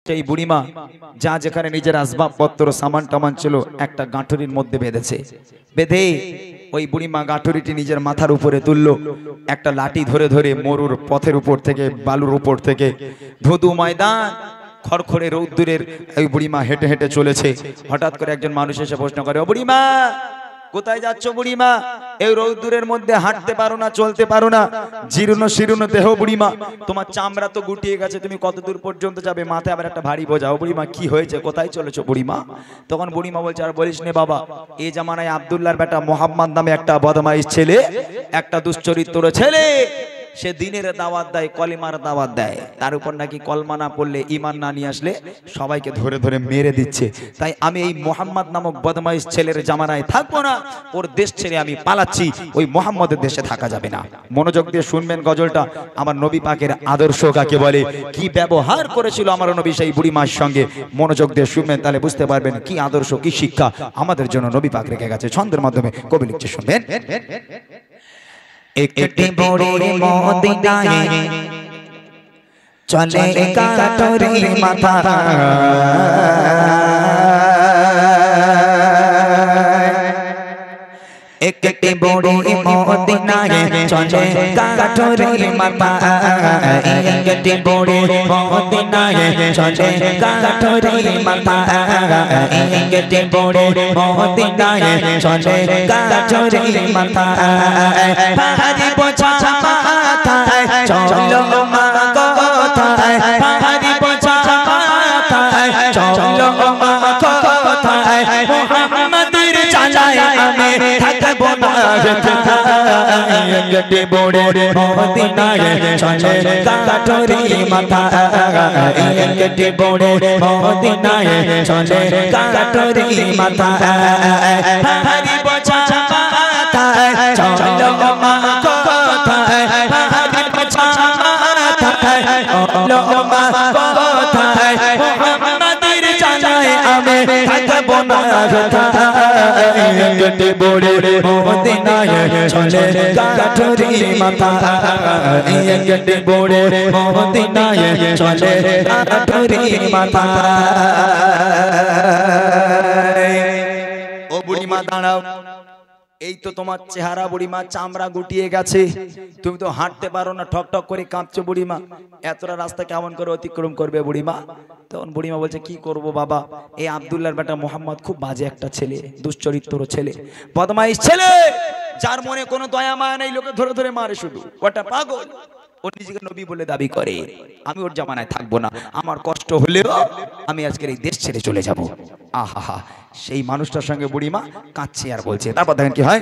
সেই বুড়িমা যা যেখানে নিজের আসবাবপত্র সামান টামান ছিল একটা গাঁঠুরির মধ্যে বেঁধেছে। বেঁধে ওই বুড়িমা গাঁঠুরিটি নিজের মাথার উপরে তুললো। একটা লাঠি ধরে ধরে মরুর পথের উপর থেকে, বালুর উপর থেকে, ধুধু ময়দান খড়খড়ে রৌদ্দুরের ওই বুড়িমা হেঁটে হেঁটে চলেছে। হঠাৎ করে একজন মানুষ এসে প্রশ্ন করে, ও বুড়িমা কোথায় যাচ্ছ বুড়িমা? এই রৌদ্দুরের মধ্যে হাঁটতে পারো না, চলতে পারো না, জীর্ণ শীর্ণ দেহ বুড়িমা, তোমার চামড়া তো গুটিয়ে গেছে, তুমি কত দূর পর্যন্ত যাবে? মাথায় আবার একটা ভারী বোঝা। ও বুড়িমা কি হয়েছে, কোথায় চলেছো বুড়িমা? তখন বুড়িমা বলছে, আর বলিস নে বাবা, এই জামানায় আব্দুল্লাহর বেটা মোহাম্মদ নামে একটা বদমাইশ ছেলে, একটা দুশ্চরিত্র ছেলে, সে দিনের দাওয়াত দেয়, কলিমার দাওয়াত দেয়, তার উপর নাকি কলমা না পড়লে, ঈমান না নিয়ে আসলে সবাইকে ধরে ধরে মেরে দিচ্ছে। তাই আমি এই মোহাম্মদ নামক বদমাইশ ছেলের জামানায় থাকবো না, ওর দেশ ছেড়ে আমি পালাচ্ছি, ওই মোহাম্মদের দেশে থাকা যাবে না। মনোযোগ দিয়ে শুনবেন গজলটা, আমার নবী পাকের আদর্শ কাকে বলে, কি ব্যবহার করেছিল আমার নবী সেই বুড়িমার সঙ্গে। মনোযোগ দিয়ে শুনবেন, তাহলে বুঝতে পারবেন কি আদর্শ, কি শিক্ষা আমাদের জন্য নবী পাক রেখে গেছে। ছন্দের মাধ্যমে কবি লিখছে, শুনবেন। একটি বড় মদিনায় চলে কাটরি মাথা, একটি বড় মদিনায় চলে কাটরি মাথা, একটি বড় মদিনায় চলে কাটরি মাথা, একটি বড় মদিনায় চলে কাটরি মাথা, পাহাড়ি বোঝা মাথায় চলো মা কোথায়, পাহাড়ি বোঝা মাথায় চলো মা কোথায়, মুহাম্মাদের চালায় আমি থাকবো না কোথায়, একটি বড় মদিনায় চলে কাটরি মাথা, একটি বড় মদিনায় চলে কাটরি মাথা, পাহাড়ি বোঝা মাথায় চলো মা কোথায়, পাহাড়ি বোঝা মাথায় চলো মা কোথায়, মুহাম্মাদের চালায় আমি থাকবো না কোথায়, একটি বড় মদিনায় চলে কাটরি মাথা, একটি বড় মদিনায় চলে কাটরি মাথা। ও বুড়িমা দাঁড়াও, এই তো তোমার চেহারা বুড়িমা, চামড়া গুটিয়ে গেছে, তুমি তো হাঁটতে পারো না, ঠক ঠক করে কাঁপছো বুড়িমা, এতটা রাস্তা কেমন করে অতিক্রম করবে বুড়িমা? তখন বুড়িমা বলছে, কি করব বাবা, এই আব্দুল্লাহর বেটা মোহাম্মদ খুব বাজে একটা ছেলে, দুশ্চরিত্র ছেলে, বদমাইশ ছেলে, যার মনে কোনো দয়া মায়া নেই, লোকে ধরে ধরে মারে শুধু, ওটা পাগল, ও নিজেকে নবী বলে দাবি করে। আমি ওর জামানায় থাকবো না, আমার কষ্ট হলেও আমি আজকের এই দেশ ছেড়ে চলে যাব। আহা, সেই মানুষটার সঙ্গে বুড়িমা কাঁদছে আর বলছে। তারপর দেখেন কি হয়,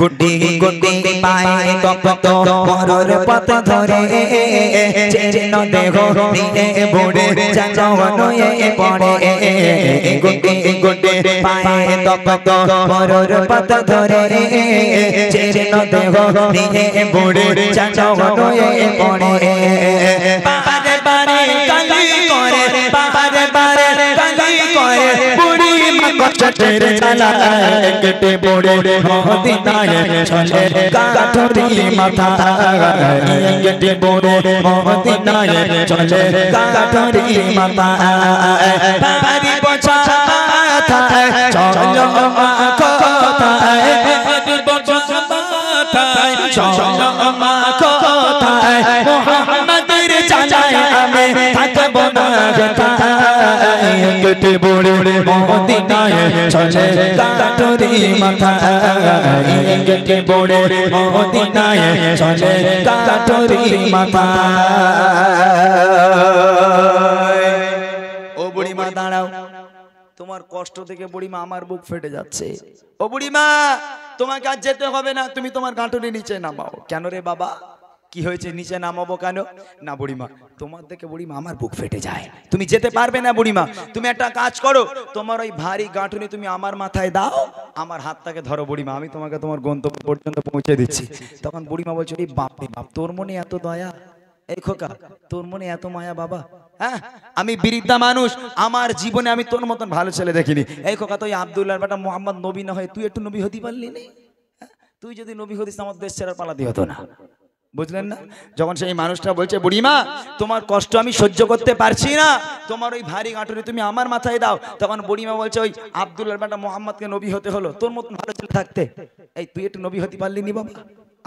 গুড্ডি গুড্ডি পায়ে তপ্ত মরর পথ ধরে, চেন দেহ নিয়ে বুড়ে জানয়ে পড়ে, গুড্ডি গুড্ডি পায়ে তপ্ত মরর পথ ধরে, চেন দেহ নিয়ে বুড়ে জানয়ে পড়ে, বারে বারে কালি করে, বারে বারে কালি করে, বুড়ি কষ্টের জ্বালা, একটি বড় মদিনায় চলে কাটরি মাথা, একটি বড় মদিনায় চলে কাটরি মাথা, পাহাড়ি বোঝা মাথায় চলো মা কোথায়, পাহাড়ি বোঝা মাথায় চলো মা কোথায়, মুহাম্মাদের চালায় আমি থাকবো না কোথায়, একটি বড় মদিনায় চলে কাটরি মাথা, একটি বড় মদিনায় চলে কাটরি মাথা। ও বুড়িমা দাঁড়াও, তোমার কষ্ট থেকে বুড়িমা আমার বুক ফেটে যাচ্ছে। ও বুড়িমা, তোমাকে আর যেতে হবে না, তুমি তোমার গাঁটুরি নিচে নামাও। কেন রে বাবা, কি হয়েছে, নিচে নামাবো কেন? না বুড়িমা, তোমার দেখে বুড়িমা আমার বুক ফেটে যায়, তুমি যেতে পারবে না বুড়িমা, তুমি একটা কাজ করো, তোমার ওই ভারী গাঁটুনি তুমি আমার মাথায় দাও, আমার হাতটাকে ধরো বুড়িমা, আমি তোমাকে তোমার গন্তব্য পর্যন্ত পৌঁছে দিচ্ছি। তখন বুড়িমা বলছে, এই বাপ রে বাপ, তোর মনে এত দয়া, এই খোকা তোর মনে এত মায়া বাবা, হ্যাঁ আমি বৃদ্ধা মানুষ, আমার জীবনে আমি তোর মতন ভালো ছেলে দেখিনি। এই খোকা, তুই আব্দুল্লাহর বেটা মোহাম্মদ নবী না হয় তুই একটু নবী হতে পারলি না? তুই যদি নবী হতিস আমার দেশ ছেড়ে পালাতে হতো না। বুঝলেন না? যখন সেই মানুষটা বলছে বুড়িমা তোমার কষ্ট আমি সহ্য করতে পারছি না, তোমার ওই ভারী গাঁটুরি তুমি আমার মাথায় দাও, তখন বুড়িমা বলছে ওই আব্দুল্লাহর বেটা মোহাম্মদকে নবী হতে হলো, তোর মতন ভালো ছেলে থাকতে এই তুই একটু নবী হতে পারলি নি বাবা?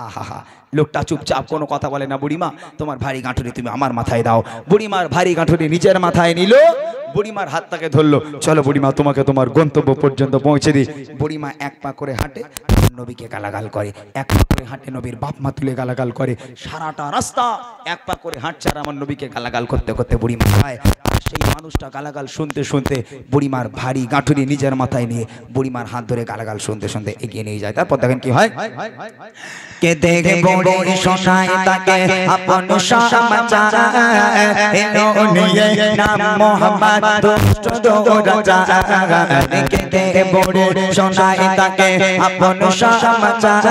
আহা, লোকটা চুপচাপ কোনো কথা বলে না। বুড়িমা তোমার ভারী গাঁটুরি তুমি আমার মাথায় দাও। বুড়িমার ভারী গাঁটুরি নিজের মাথায় নিল, বুড়িমার হাতটাকে ধরলো, চলো বুড়িমা তোমাকে তোমার গন্তব্য পর্যন্ত পৌঁছে দিই। বুড়িমা এক পা করে হাঁটে, নবীকে গালাগাল করে, এক পা করে হাঁটে, নবীর বাপ মা তুলে গালাগাল করে, সারাটা রাস্তা এক পা করে হাঁটছে আর আমার নবীকে গালাগাল করতে করতে বুড়িমা যায়। আর সেই মানুষটা গালাগাল শুনতে শুনতে বুড়িমার ভারী গাঁটুরি নিজের মাথায় নিয়ে বুড়িমার হাত ধরে গালাগাল শুনতে শুনতে এগিয়ে নিয়ে যায়। তারপর দেখেন কি হয়, কে দেখে বড় শোনায় তাকে আপন সমাচার, এলো নিয়ে নাম মোহাম্মদ দুষ্ট রাজা। কে দেখে বড় শোনায় তাকে আপন সমাচার,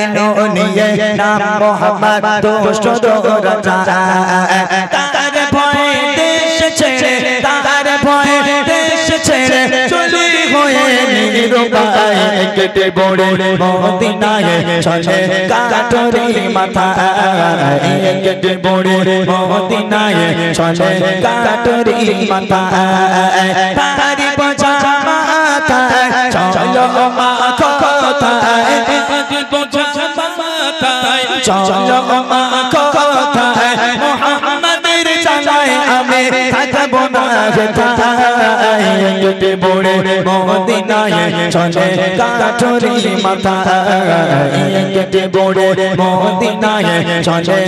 এলো নিয়ে নাম মোহাম্মদ দুষ্ট রাজা। তার ভয়ে দেশ ছেড়ে, তার ভয়ে দেশ ছেড়ে চলে হয়ে নিরুপায়, কেটে বড় মদিনায় চলে গাঁটুরি মাথায়, কেটে বড় মদিনায় চলে গাঁটুরি মাথায়। তারি বোঝা মাথায় চলো মা কোথায়, চলো মা কোথায়, মোহাম্মদের জানায় আমি থাকবো না কোথায়, কেটে বড় মদিনায় চলে গাঁটুরি মাথায়, কেটে বড় মদিনায় চলে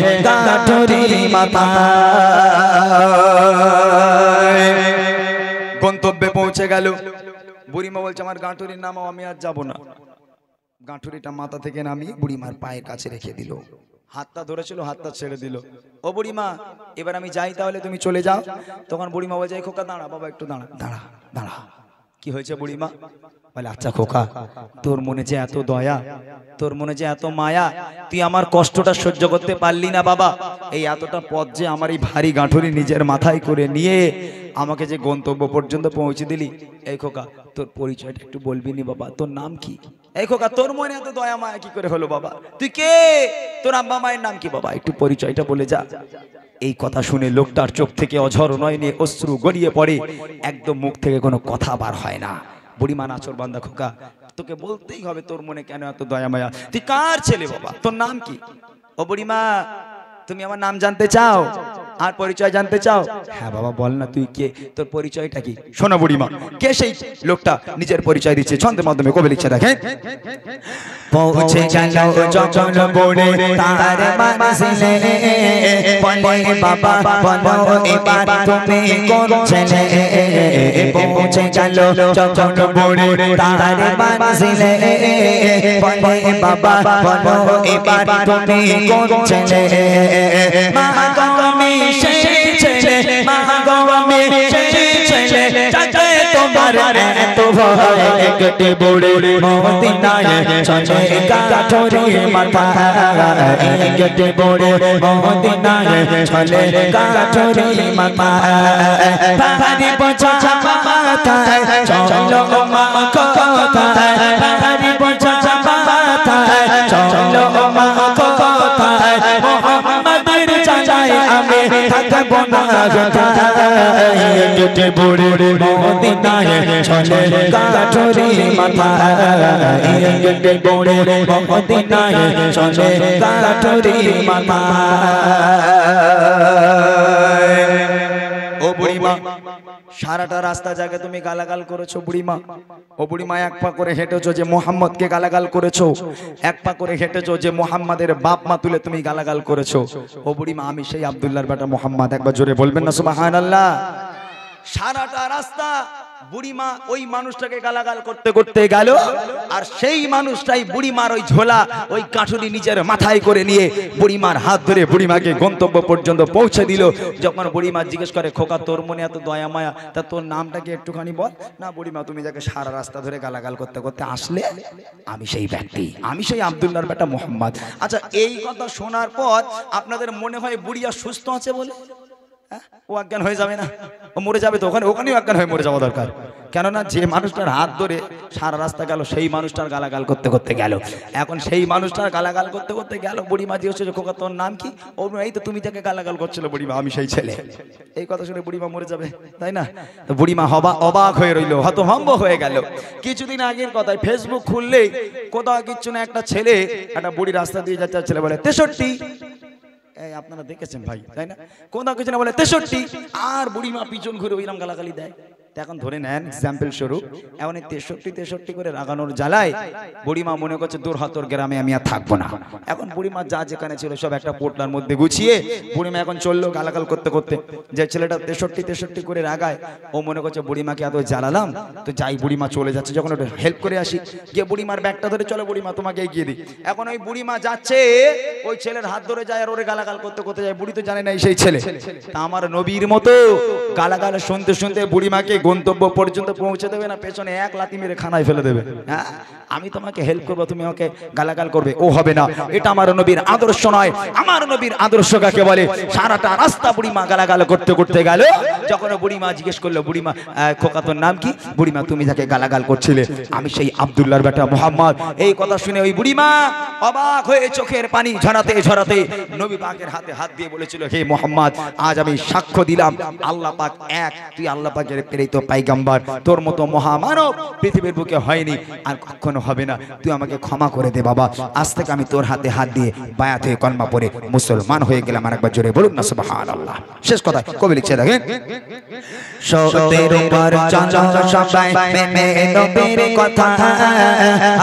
গাঁটুরি মাথায়। গন্তব্যে পৌঁছে গেল। বুড়িমা বলছে আমার গাঁটুরির নামাও, আমি আর যাবো না। গাঁটুরিটা মাথা থেকে নামিয়ে বুড়িমার পায়ের কাছে রেখে দিল, হাতটা ধরেছিল, হাতটা ছেড়ে দিল। ও বুড়িমা এবার আমি যাই, তাহলে তুমি চলে যাও। তখন বুড়িমা বলছে এই খোকা দাঁড়া বাবা, একটু দাঁড়া দাঁড়া দাঁড়া। কি হয়েছে বুড়িমা? বলে আচ্ছা খোকা, তোর মনে যে এত দয়া, তোর মনে যে এত মায়া, তুই আমার কষ্টটা সহ্য করতে পারলি না বাবা। এই এতটা পথ যে আমার এই ভারী গাঁটুরি নিজের মাথায় করে নিয়ে আমাকে যে গন্তব্য পর্যন্ত পৌঁছে দিলি, এই খোকা তোর পরিচয়টা একটু বলবি নি বাবা? তোর নাম কি? এই খোকা তোর মনে এত দয়া মায়া কি করে হলো বাবা? তুই কে? তোর আব্বা মায়ের নাম কি বাবা? একটু পরিচয়টা বলে যা। এই কথা শুনে লোকটার চোখ থেকে অঝর নয়নে অশ্রু গড়িয়ে পড়ে, একদম মুখ থেকে কোনো কথা বার হয় না। বুড়িমা নাচর বান্দা খোকা, তোকে বলতেই হবে তোর মনে কেন এত দয়া মায়া, তুই কার ছেলে বাবা? তোর নাম কি? ও বুড়িমা তুমি আমার নাম জানতে চাও আর পরিচয় জানতে চাও? হ্যাঁ বাবা বল না তুই কে, তোর পরিচয়টা কি? শোনো বুড়িমা, কে সেই লোকটা নিজের পরিচয় দিচ্ছে, ছন্দের মাধ্যমে কবি লিখছে দেখেন। পৌঁছে গেল যখন বড়ে তার মানসিলে, বলে বাবা বলো এবার তুমি কোন ছেলে। পৌঁছে গেল যখন বড়ে তার মানসিলে, বলে বাবা বলো এবার তুমি কোন ছেলে। মা গো আমি সেই ছেলে, মা গো আমি সেই ছেলে, যাকে তোমার এত ভয়, কেটে বড়ে মদিনায় চলে গাঁটুরি মাথায়, কেটে বড়ে মদিনায় চলে গাঁটুরি মাথায়। ভারী বোঝা মাথায় চলো মা কোথায়, ভারী বোঝা মাথায় চলো মা কোথায়, মোহাম্মদের জানায় আমি থাকবো না কোথায়, কেটে বড়ে মদিনায় চলে গাঁটুরি মাথায়, কেটে বড়ে মদিনায় চলে গাঁটুরি মাথায়। ও বুড়িমা সারাটা রাস্তা জায়গায় তুমি গালাগাল করেছো বুড়িমা। ও বুড়িমা এক পা করে হেঁটেছো যে মোহাম্মদকে গালাগাল করেছো, এক পা করে হেঁটেছো যে মোহাম্মদের বাপ মা তুলে তুমি গালাগাল করেছো। ও বুড়িমা আমি সেই আব্দুল্লাহর বেটা মোহাম্মদ, একবার জোরে বলবেন না সুবহানাল্লাহ। সারাটা রাস্তা বুড়িমা ওই মানুষটাকে গালাগাল করতে করতে গেল, আর সেই মানুষটাই বুড়িমার ওই ঝোলা ওই কাঠুরি নিজের মাথায় করে নিয়ে বুড়িমার হাত ধরে বুড়িমাকে গন্তব্য পর্যন্ত পৌঁছে দিল। যখন বুড়িমা জিজ্ঞেস করে খোকা তোর মনে এত দয়া মায়া, তা তোর নামটা কি একটুখানি বল না? বুড়িমা তুমি যাকে সারা রাস্তা ধরে গালাগাল করতে করতে আসলে, আমি সেই ব্যক্তি, আমি সেই আব্দুল্লাহর বেটা মোহাম্মদ। আচ্ছা এই কথা শোনার পর আপনাদের মনে হয় বুড়িয়া সুস্থ আছে বলে? ও অজ্ঞান হয়ে যাবে না? ও মরে যাবে তো, ওখানেও অজ্ঞান হয়ে মরে যাওয়া দরকার। কেননা যে মানুষটার হাত ধরে সারা রাস্তা গেল সেই মানুষটার গালাগাল করতে করতে গেল। এখন সেই মানুষটার গালাগাল করতে করতে গেল, বুড়িমা জিজ্ঞেস করছে খোকা তোর নাম কি? ও এই তো তুমি যাকে গালাগাল করছিল বুড়িমা, আমি সেই ছেলে। এই কথা শুনে বুড়িমা মরে যাবে, তাই না? তো বুড়িমা অবাক হয়ে রইল, হতভম্ব হয়ে গেল। কিছুদিন আগের কথায় ফেসবুক খুললেই কোথাও কিচ্ছু না, একটা ছেলে একটা বুড়ি রাস্তা দিয়ে যাচ্ছে, ছেলে বলে 63। এই আপনারা দেখেছেন ভাই, তাই না? কোথাও কিছু না বলে 63, আর বুড়িমা পিছন ঘুরে ওইরকম গালাগালি দেয়। এখন ধরে নেন এক্সাম্পল স্বরূপ, এমন 63 করে রাগানোর জ্বালায় বুড়িমা মনে করছে দূর হাতর গ্রামে আমি আর থাকবো না। এখন বুড়িমা যা যেখানে ছিল সব একটা পোটলার মধ্যে গুছিয়ে বুড়িমা এখন চললো গালাগাল করতে করতে। যে ছেলেটা 63 করে রাগায়, ও মনে করছে বুড়িমাকে এত জ্বালালাম, তো যাই বুড়িমা চলে যাচ্ছে, যখন ওটা হেল্প করে আসি, গিয়ে বুড়িমার ব্যাগটা ধরে চলো বুড়িমা তোমাকে এগিয়ে দিই। এখন ওই বুড়িমা যাচ্ছে, ওই ছেলের হাত ধরে যায় আর ওরে গালাগাল করতে করতে যায়। বুড়ি তো জানে না সেই ছেলে। তা আমার নবীর মতো গালাগাল শুনতে শুনতে বুড়িমাকে গন্তব্য পর্যন্ত পৌঁছে দেবে না, পেছনে এক লাথি মেরে খানায় ফেলে দেবে। হ্যাঁ, আমি তোমাকে হেল্প করবো, তুমি আমাকে গালাগাল করবে, ও হবে না। এটা আমার নবীর আদর্শ নয়। আমার নবীর আদর্শ কাকে বলে? সারাটা রাস্তা বুড়িমা গালাগাল করতে করতে গেল। যখন বুড়িমা জিজ্ঞেস করলো বুড়িমা খোকা তোর নাম কি? বুড়িমা তুমি যাকে গালাগাল করছিলে আমি সেই আব্দুল্লাহর বেটা মুহাম্মদ। এই কথা শুনে ওই বুড়িমা অবাক হয়ে চোখের পানি ঝরাতে ঝরাতে নবী পাকের হাতে হাত দিয়ে বলেছিল, হে মুহাম্মদ, আজ আমি সাক্ষ্য দিলাম আল্লাহ পাক এক, তুই আল্লাহ পাকের প্রেরিত পাইগাম্বার, তোর মতো মহামানব পৃথিবীর বুকে হয়নি আর কখনো হবে না। তুই আমাকে ক্ষমা করে দে বাবা, আজ থেকে আমি তোর হাতে হাত দিয়ে বায়াত হয়ে কলমা পড়ে মুসলমান হয়ে গেলাম। আরেকবার জোরে বলুন না সুবহানাল্লাহ। শেষ কথা কবি লিখছে দেখেন, সতের উপর চলো সবাই মেনে নবীর কথা,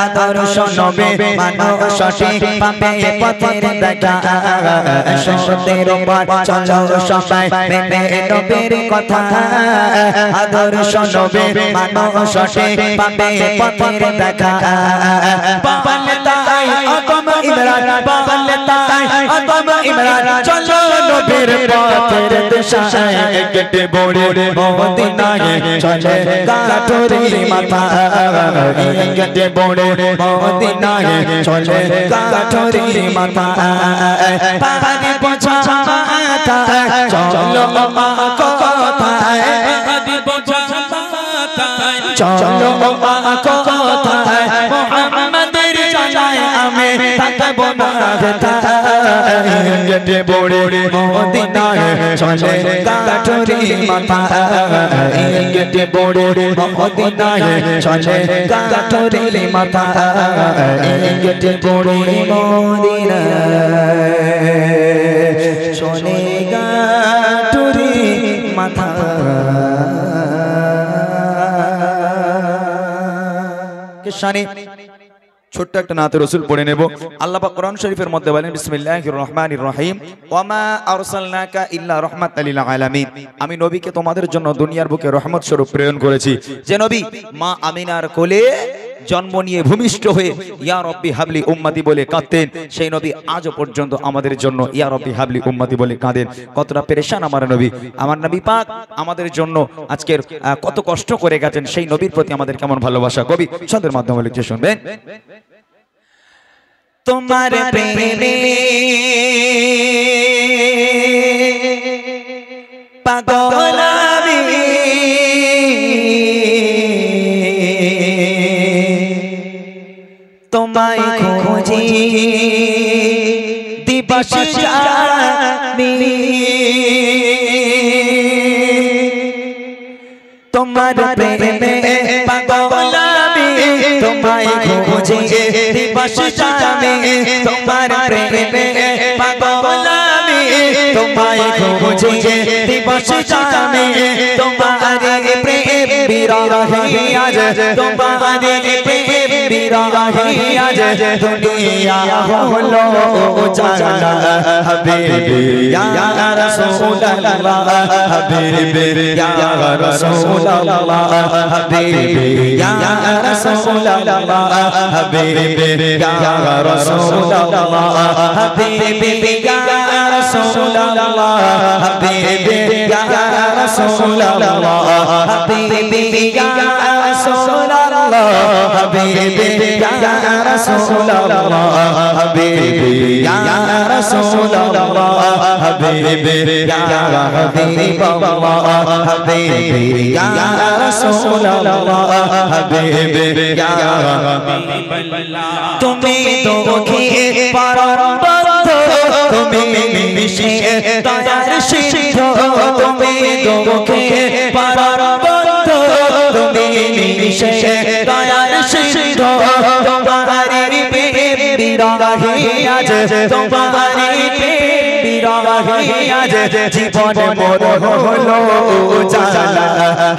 আদর্শ নবী মানো সঠিক পাবে পথের দেখা। সতের উপর চলো সবাই মেনে নবীর কথা, আদর্শ নবী মানো সঠিক পাবে পথের দেখা। বলে তাই আদম ইমরান, বলে তাই আদম ইমরান, চলো নবীর পথের দিশায় কেটে বড়ে মদিনায় চলে গাঠুরির মাথা, কেটে বড়ে মদিনায় চলে গাঠুরির মাথা। পানি পোছা মাথা চলো মা কোথায়, পানি পোছা মাথা চলো মা কোথায়, মুহাম্মাদের জানায় আমি থাকবো না কোথায়। কেটে বড়ে মদিনায় চলে গাঠুরির মাথা, কেটে বড়ে মদিনায় চলে গাঠুরির মাথা, কেটে বড়ে মদিনায় চলে গাঠুরির মাথা। শানে ছোট্ট একটা নাতে রাসূল পড়ে নেব। আল্লাহ পাক কোরআন শরীফের মধ্যে বলেন, বিসমিল্লাহির রহমানির রহিম, ওয়ামা আরসালনাকা ইল্লা রাহমাতাল লিল আলামিন। আমি নবীকে তোমাদের জন্য দুনিয়ার বুকে রহমত স্বরূপ প্রেরণ করেছি। যে নবী মা আমিনার কোলে জন্ম নিয়ে ভূমিষ্ঠ হয়ে ইয়া রব্বি হাবলি উম্মতি বলে কাঁদতেন, সেই নবী আজও পর্যন্ত আমাদের জন্য ইয়া রব্বি হাবলি উম্মতি বলে কাঁদেন। কতটা পেরেশান আমার নবী। আমার নবী পাক আমাদের জন্য আজকের কত কষ্ট করে গেছেন, সেই নবীর প্রতি আমাদের কেমন ভালোবাসা। কবি ছন্দের মাধ্যমে লিখে শুনবেন, তোমার প্রেমে পাগল আমি, তোমায় খুঁজি দিবস রাত, তোমার প্রেমে পাগল আমি, তোমায় খুঁজি দিবস রাত, তোমার প্রেমে পাগল আমি, তোমায় খুঁজি দিবস রাত। তোমার প্রেম বিরহে আজ, তোমার প্রেম বিরহে আজ দুনিয়া হলো জানা। হাবিবি ইয়া রাসূলুল্লাহ, হাবিবি ইয়া রাসূলুল্লাহ, হাবিবি ইয়া রাসূলুল্লাহ, হাবিবি ইয়া রাসূলুল্লাহ, হাবিবি ইয়া রাসূলুল্লাহ, হাবিবি ইয়া রাসূলুল্লাহ, হাবিবি ইয়া রাসূলুল্লাহ, হাবিবি ইয়া রাসূলুল্লাহ হাবিবি ইয়া রাসূলুল্লাহ হাবিবি ইয়া হাবিবাল্লাহ হাবিবি ইয়া রাসূলুল্লাহ হাবিবি ইয়া হাবিবাল্লাহ তুমি দুঃখী পরম বন্ধু তুমি মিশে দয়ার সিন্ধু তুমি দুঃখী পরম বন্ধু তুমি মিশে দয়ার সিন্ধু তোমারি প্রেম বিরহে আজ তোমারি প্রেম বিরহে আজ জীবন মোর হলো উজালা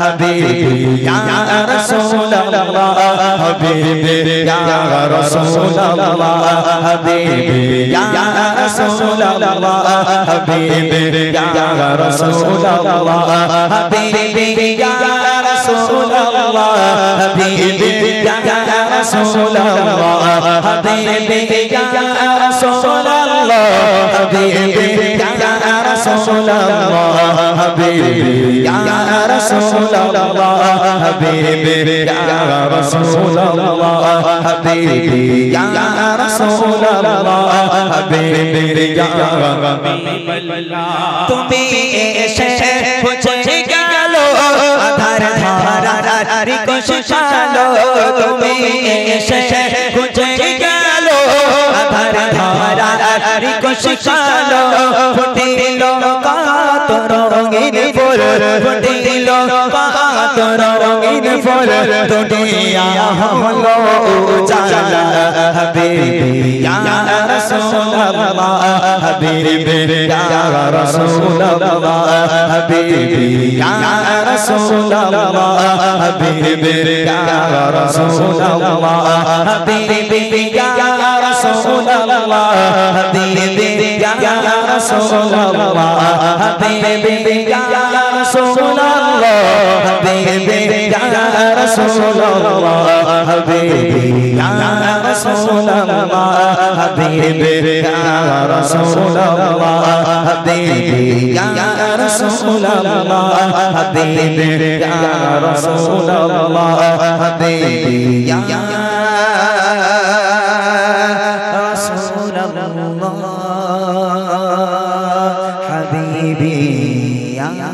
হাবিবি ইয়া রাসূলুল্লাহ হাবিবি ইয়া রাসূলুল্লাহ হাবিবি ইয়া রাসূলুল্লাহ হাবিবি ইয়া রাসূলুল্লাহ হাবিবি ইয়া রাসূলুল্লাহ হাবিবি ইয়া রাসূলুল্লাহ হাবিবি ইয়া রাসূলুল্লাহ হাবিবি ইয়া রাসূলুল্লাহ হাবিবি ইয়া রাসূলুল্লাহ হাবিবি ইয়া রাসূলুল্লাহ হাবিবি ইয়া রাসূলুল্লাহ হাবিবি ইয়া হাবিবাল্লাহ তুমি এসে পৌঁছে গেলো আধার ধারা রিকশ চালো তুমি এসে পৌঁছে গেলো আধার ধারা রিকশ চালো ফুটিল কাত রঙিন ফুল ফুটিল কাত রঙিন ফুল দুনিয়া হলো উজালা হাবিবি ইয়া রাসূলুল্লাহ হাবিবি ইয়া রাসূলুল্লাহ হাবিবি ইয়া রাসূলুল্লাহ হাবিবি ইয়া রাসূলুল্লাহ হাবিবি ইয়া রাসূলুল্লাহ হাবিবি ইয়া রাসূলুল্লাহ হাবিবি ইয়া রাসূলুল্লাহ হাবিবি ইয়া রাসূলুল্লাহ হাবিবি ইয়া রাসূলুল্লাহ হাবিবি ইয়া রাসূলুল্লাহ হাবিবি ইয়া রাসূলুল্লাহ হাবিবি ইয়া রাসূলুল্লাহ হাবিবি ইয়া রাসূলুল্লাহ হাবিবি ইয়া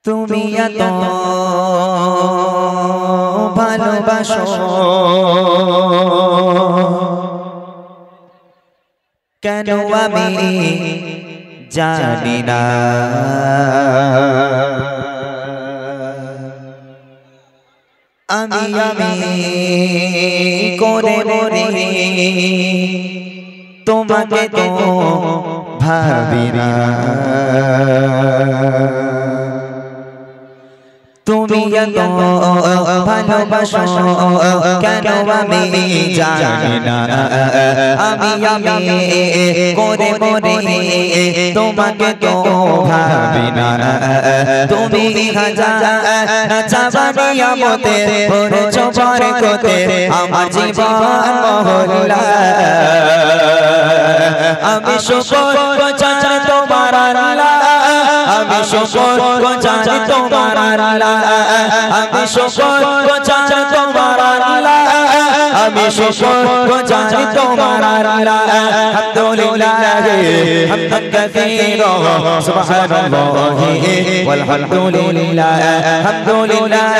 তুমি এত ভালোবাসো কেন আমি জানি না আমি করে মরে তোমাকে তো ভাবি না তুমি এত ভালোবাসো কেন আমি জানি না আমি করে মরে তোমাকে তো ভাবি না তুমি হাজার চাবানি আমতে ভরেছো বরকতে আমার জীবন মহল্লা আমি শুকর জানি তোমার আল্লাহ আমি শুকর জানি তোমার আল্লাহ আমি শুকর জানি তোমার আল্লাহ আমি শুকর জানি তোমার আল্লাহ আলহামদুলিল্লাহ হামদান কাসীরা সুবহানাল্লাহি ওয়াল হামদুলিল্লাহ আলহামদুলিল্লাহ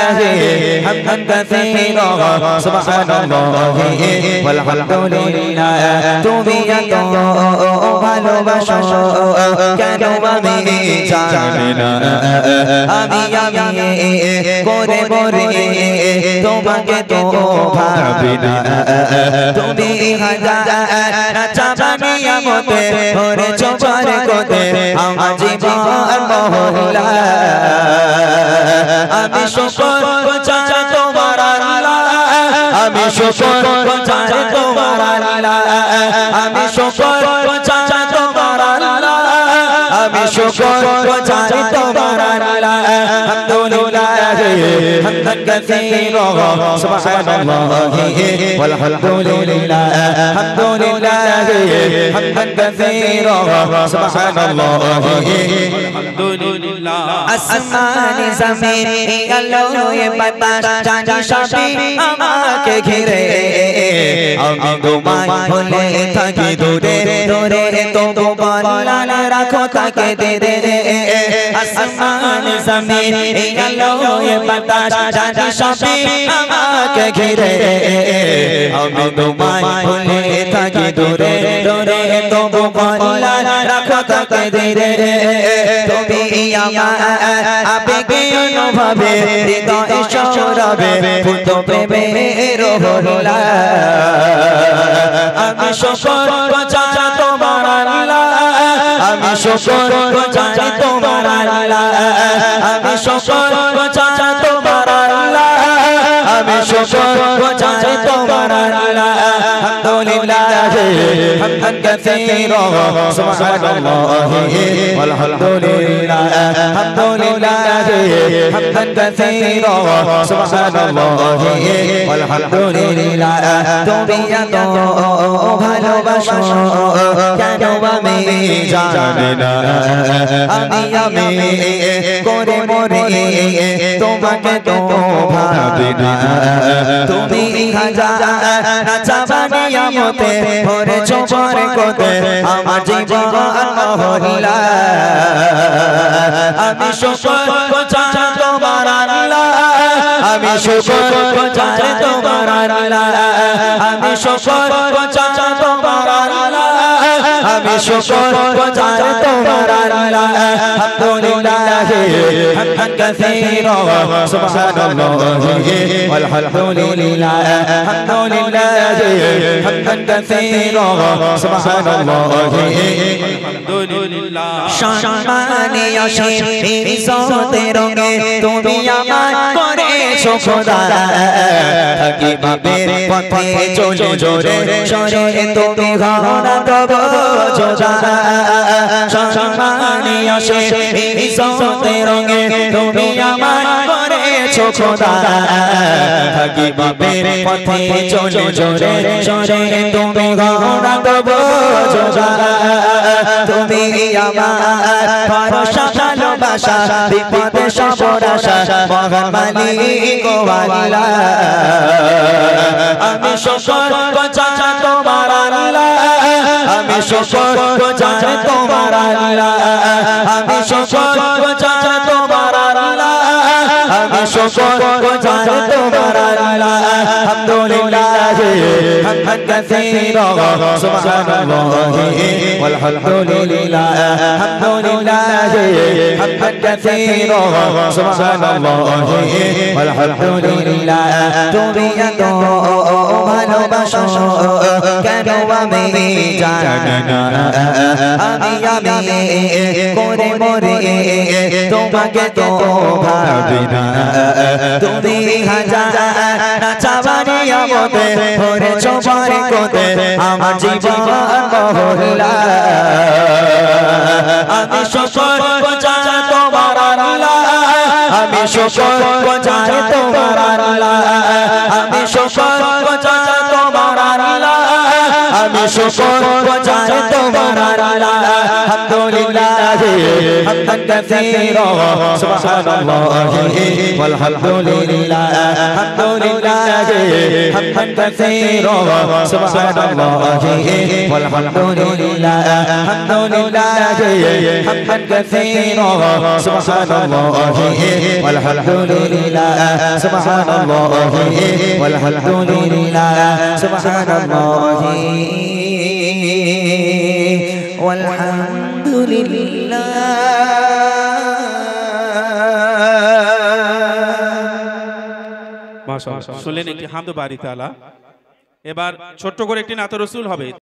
হামদান কাসীরা সুবহানাল্লাহি ওয়াল হামদুলিল্লাহ তুমি এত ভালোবাসো কেন আমি জানি না আমি করে মরে তোমাকে তো ভাবি না তুমি হাজার চাবানি আমতে ভরেছো বরকতে আমার জীবন মহল্লা আমি শুকর জানি তোমার আল্লাহ আমি শুকর জানি তোমার আল্লাহ আমি শুকর জানি তোমার আল্লাহ আমি শুকর গুজারি তোমার আল্লাহ আলহামদুলিল্লাহ হামদান কাসীরা সুবহানাল্লাহি ওয়াল হামদুলিল্লাহ আলহামদুলিল্লাহ হামদান কাসীরা সুবহানাল্লাহি আলহামদুলিল্লাহ আসমান জমিন আলোয় বাতাস জানি সবই আমাকে ঘিরে আমি তোমায় ভুলে থাকি দূরে দূরে তবু বলানা রাখো তাকে দে আসমান জমিন আলোয় বাতাস জানি সবই আমাকে ঘিরে আমি তোমায় ভুলে থাকি দূরে দূরে তবু বলানা রাখো তাকে দে তুমি আমার আবেগে অনুভবে হৃদয় সৌরভে ফুট প্রেমের রোলা আমি শুকর গুজারি তোমার আল্লাহ আমি শুকর গুজারি তোমার আল্লাহ আমি শুকর গুজারি তোমার আল্লাহ আমি শুকর গুজারি তোমার আল্লাহ আলহামদুলিল্লাহ হামদান কাসীরা সুবহানাল্লাহি ওয়াল হামদুলিল্লাহ আলহামদুলিল্লাহ হামদান কাসীরা সুবহানাল্লাহি ওয়াল হামদুলিল্লাহ তুমি এত ভালোবাসো কেন আমি জানি না আমি করে মরে তোমাকে তো ভাবি না তুমি হাজার চাবানি আমতে ভরেছো বরকতে আমার জীবন মহল্লা আমি শুকর গুজারি তোমার আল্লাহ আমি শুকর গুজারি তোমার আল্লাহ আমি শুকর গুজারি তোমার আল্লাহ আমি শুকর গুজারি তোমার আল্লাহ আলহামদুলিল্লাহ হামদান কাসীরা সুবহানাল্লাহি ওয়াল হামদুলিল্লাহ আলহামদুলিল্লাহ হামদান কাসীরা সুবহানাল্লাহি আলহামদুলিল্লাহ সম্মানে অসীম ইজ্জতের রঙে তুমি আমার করেছো খোদা থাকি বাপের পথে চলে জোরে সরে তুমি ঘনা তব যোজা সম্মানে অসীম ইজ্জতের রঙে তুমি আমার করেছো খোদা থাকি বাপের পথে চলে জোরে সরে তুমি ঘনা তব যোজা তুমি আমার ভরসা ভালোবাসা বিপদে সবার আশা মহান মালিক আল্লাহ আমি শুকর গুজারি তোমার আল্লাহ আমি শুকর গুজারি তোমার আল্লাহ আমি শুকর গুজারি তোমার আল্লাহ আমি শুকর গুজারি তোমার আল্লাহ আলহামদুলিল্লাহ হামদান কাসীরা সুবহানাল্লাহি ওয়াল হামদুলিল্লাহ আলহামদুলিল্লাহ হামদান কাসীরা সুবহানাল্লাহি ওয়াল হামদুলিল্লাহ তুমি এত ভালোবাসো কেন আমি জানি না আমি করে মরে তোমাকে তো ভাবি না তুমি হাজার চাবানি আমতে ভরেছো বরকতে আমার জীবন মহল্লা আমি শুকর গুজারি তোমার আল্লাহ আমি শুকর গুজারি তোমার আল্লাহ আমি শুকর গুজারি তোমার আল্লাহ আমি শুকর গুজারি তোমার আল্লাহ আলহামদুলিল্লাহ হামদান কাসীরা সুবহানাল্লাহি ওয়াল হামদুলিল্লাহ আলহামদুলিল্লাহ হামদান কাসীরা সুবহানাল্লাহি ওয়াল হামদুলিল্লাহ আলহামদুলিল্লাহ হামদান কাসীরা সুবহানাল্লাহি ওয়াল হামদুলিল্লাহ সুবহানাল্লাহি ওয়াল হামদুলিল্লাহ সুবহানাল্লাহি ওয়াল হামদুলিল্লাহ মাশাআল্লাহ শুনলেন একটি হামদ বাড়ি তাআলা। এবার ছোট্ট করে একটি নাত রাসূল হবে।